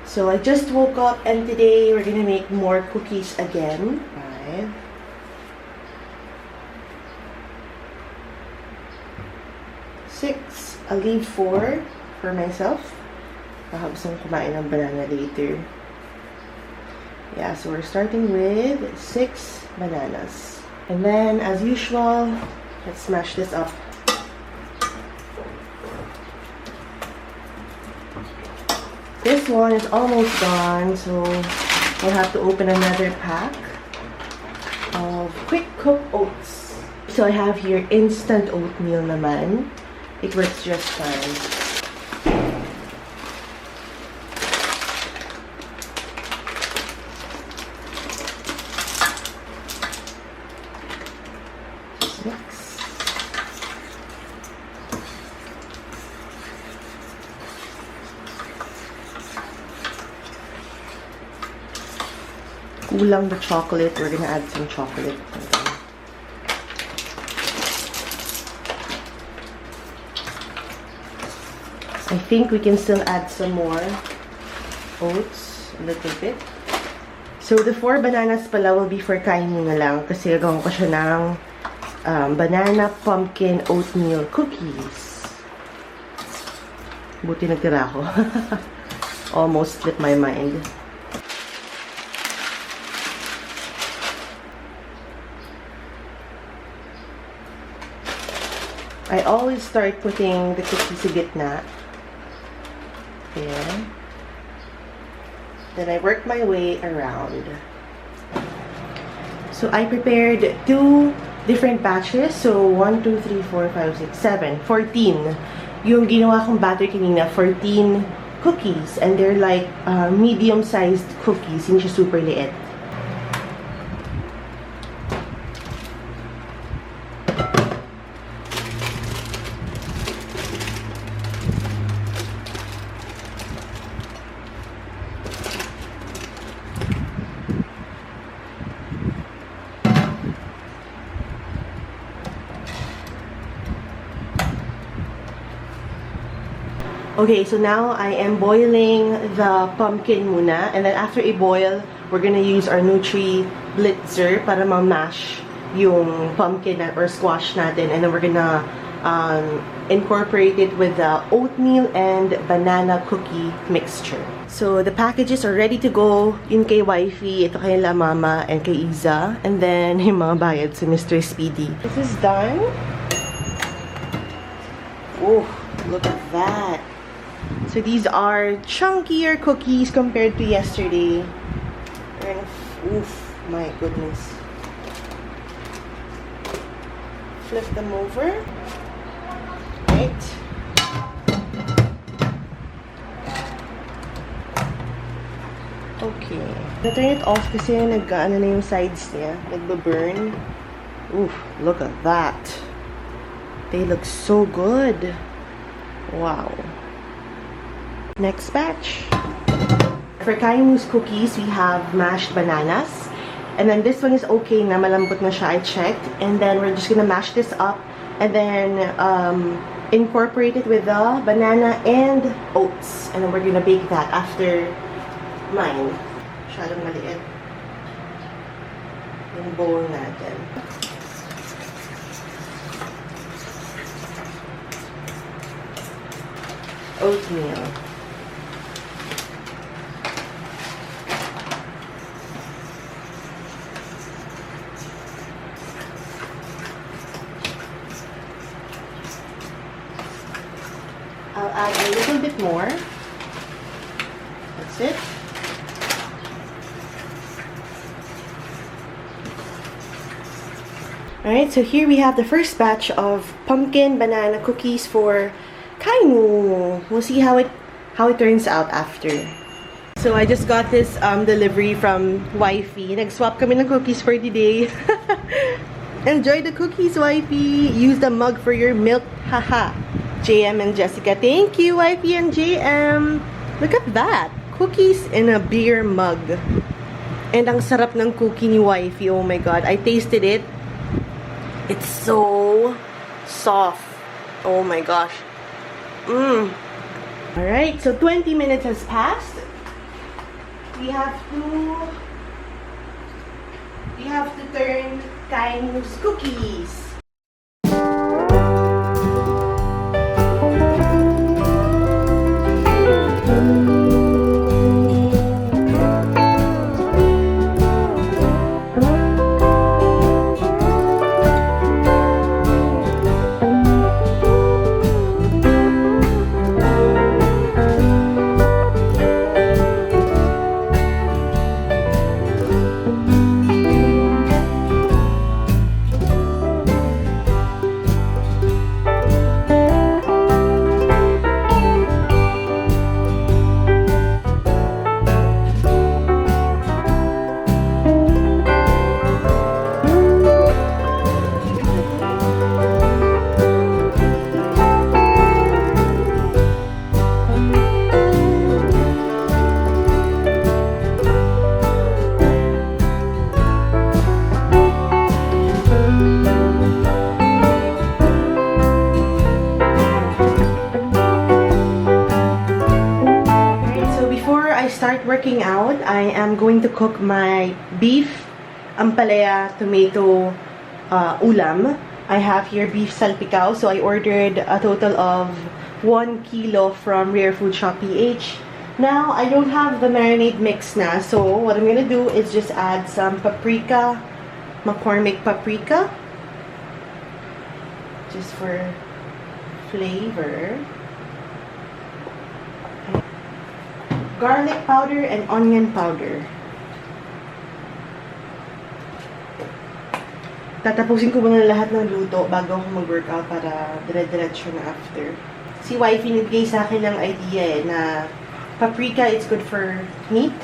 So I just woke up and today we're gonna make more cookies again. 5, 6. I'll leave 4 for myself. Baka gusto kong kumain ng banana later. Yeah, so we're starting with 6 bananas. And then, as usual, let's smash this up. This one is almost gone, so we'll have to open another pack of quick cook oats. So I have here instant oatmeal naman. It works just fine. Kulang the chocolate. We're gonna add some chocolate. I think we can still add some more oats, a little bit. So the 4 bananas pala will be for Kaimu na lang kasi gagawin ko siya ng banana pumpkin oatmeal cookies. Buti nagtira ako. Almost slipped my mind. I always start putting the cookies sa gitna. There. Then I work my way around. So I prepared 2 different batches. So 1, 2, 3, 4, 5, 6, 7, 14. Yung ginawa kong batter kanina, 14 cookies. And they're like medium-sized cookies. Hindi siya super liit. Okay, so now I am boiling the pumpkin muna. And then after i-boil, we're gonna use our Nutri Blitzer para ma-mash yung pumpkin or squash natin. And then we're gonna incorporate it with the oatmeal and banana cookie mixture. So the packages are ready to go. Yun kay Wifey, ito kay La Mama, and kay Iza. And then yung mga bayad sa Mr. Speedy. This is done. Oh, look at that. So these are chunkier cookies compared to yesterday. And oof, my goodness. Flip them over. Right. Okay. Na-turn it off kasi nag-ano na yung sides niya. Nagba-burn. Oof, look at that. They look so good. Wow. Next batch. For Kaimu's cookies, we have mashed bananas. And then this one is okay na, malambot na siya, I checked. And then we're just gonna mash this up and then incorporate it with the banana and oats. And then we're gonna bake that after mine. Masyadong maliit yung bowl natin. Oatmeal. I'll add a little bit more. That's it. Alright, so here we have the first batch of pumpkin banana cookies for Kaimu. We'll see how it turns out after. So I just got this delivery from Wifey. Nag-swap kami ng cookies for today. Enjoy the cookies, Wifey. Use the mug for your milk. Haha. JM and Jessica. Thank you, Wifey and JM. Look at that. Cookies in a beer mug. And ang sarap ng cookie ni Wifey. Oh my god. I tasted it. It's so soft. Oh my gosh. Alright, so 20 minutes has passed. we have to turn Kaimu's cookies. Start working out, I am going to cook my beef ampalaya tomato ulam. I have here beef salpicao, so I ordered a total of 1 kilo from Rare Food Shop PH. Now, I don't have the marinade mix na, so what I'm gonna do is just add some paprika, McCormick paprika, just for flavor. Garlic powder and onion powder. Tatapusin ko muna lahat ng luto bago ako mag-workout para dire-diretso na after. Si wifey nagbigay sa akin ng idea na paprika is good for meat.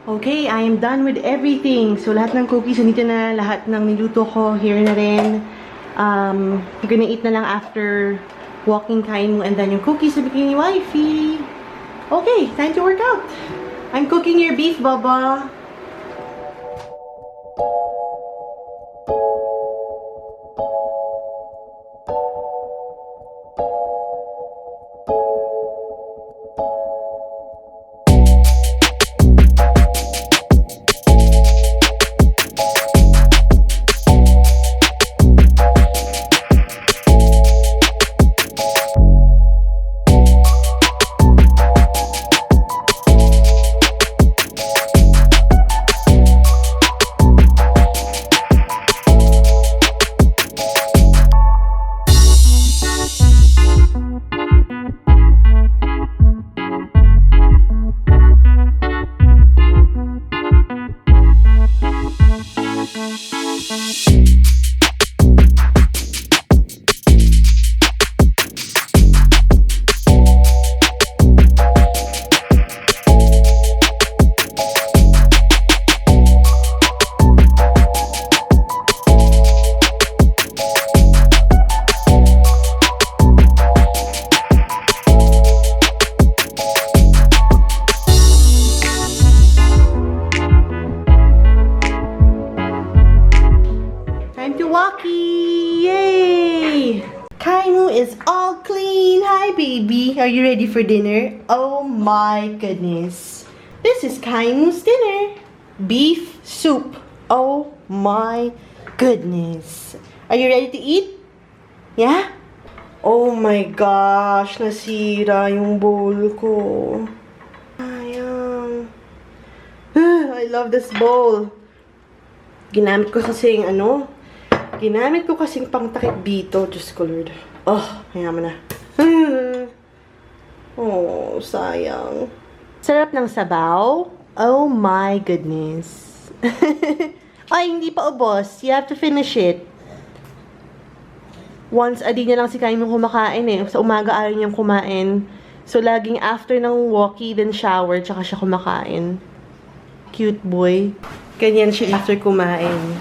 Okay, I am done with everything. So, lahat ng cookies, nandito na lahat ng niluto ko. Here na rin. I'm gonna eat na lang after walking Kaimu and then yung cookies sa bikini wifey. Okay, time to work out. I'm cooking your beef, Baba. is all clean. Hi, baby. Are you ready for dinner? Oh my goodness. This is Kaimu's dinner. Beef soup. Oh my goodness. Are you ready to eat? Yeah? Oh my gosh. Nasira yung bowl ko. Ayang. I love this bowl. Ginamit ko kasing ginamit ko kasing pangtakip dito. Diyos ko, Lord. Oh, kaya mo na. Oh, sayang. Sarap ng sabaw. Oh my goodness. Ay, hindi pa ubos. You have to finish it. Once a day na lang si Kaimu kumakain eh. Sa umaga ayaw niyang kumain. So, laging after ng walkie, then shower, tsaka siya kumakain. Cute boy. Ganyan siya after kumain.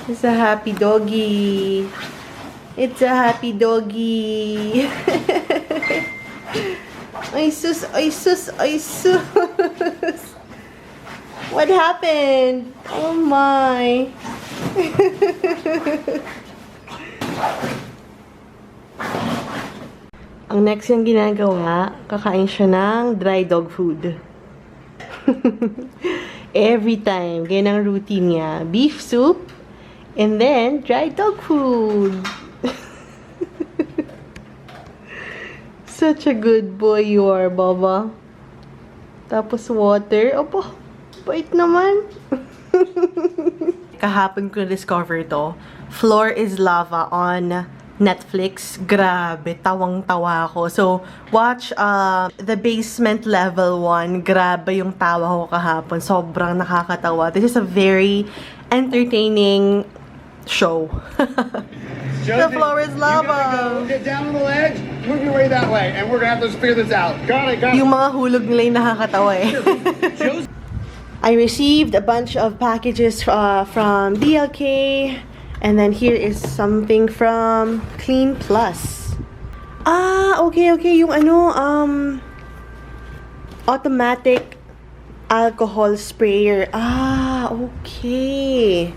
It's a happy doggy. It's a happy doggy. Ay sus, ay sus, ay sus. What happened? Oh my. Ang next yung ginagawa, kakain siya ng dry dog food. Every time, ganyan ang routine niya. Beef soup, and then dry dog food. Such a good boy you are, Baba. Tapos water. Opo, bait naman. Kahapon ko na-discover to. Floor is Lava on Netflix. Grabe, tawang-tawa ako. So, watch The Basement Level 1. Grabe yung tawa ko kahapon. Sobrang nakakatawa. This is a very entertaining show. The floor is lava. Go, get down on the ledge, move your way that way, and we're gonna have to figure this out. Got it, got it. Yung mga hulog nila yung nakakatawa eh. I received a bunch of packages from BLK. And then here is something from Clean Plus. Ah, okay. Yung automatic alcohol sprayer. Ah, okay.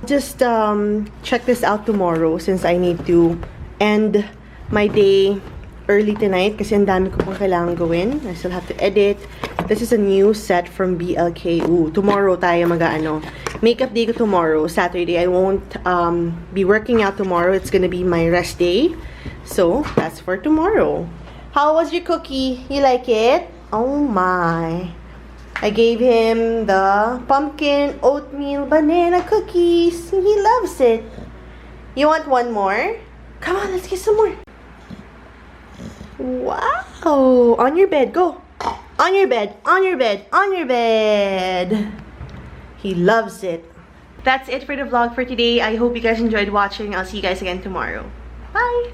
Just check this out tomorrow since I need to end my day early tonight kasi ang dami ko pang kailangan gawin. I still have to edit. This is a new set from BLK. Ooh, tomorrow tayo makeup day ko tomorrow, Saturday. I won't be working out tomorrow. It's gonna be my rest day. So, that's for tomorrow. How was your cookie? You like it? Oh my. I gave him the pumpkin oatmeal banana cookies. He loves it. You want one more? Come on, let's get some more. Wow. On your bed, go. On your bed, on your bed, on your bed. He loves it. That's it for the vlog for today. I hope you guys enjoyed watching. I'll see you guys again tomorrow. Bye!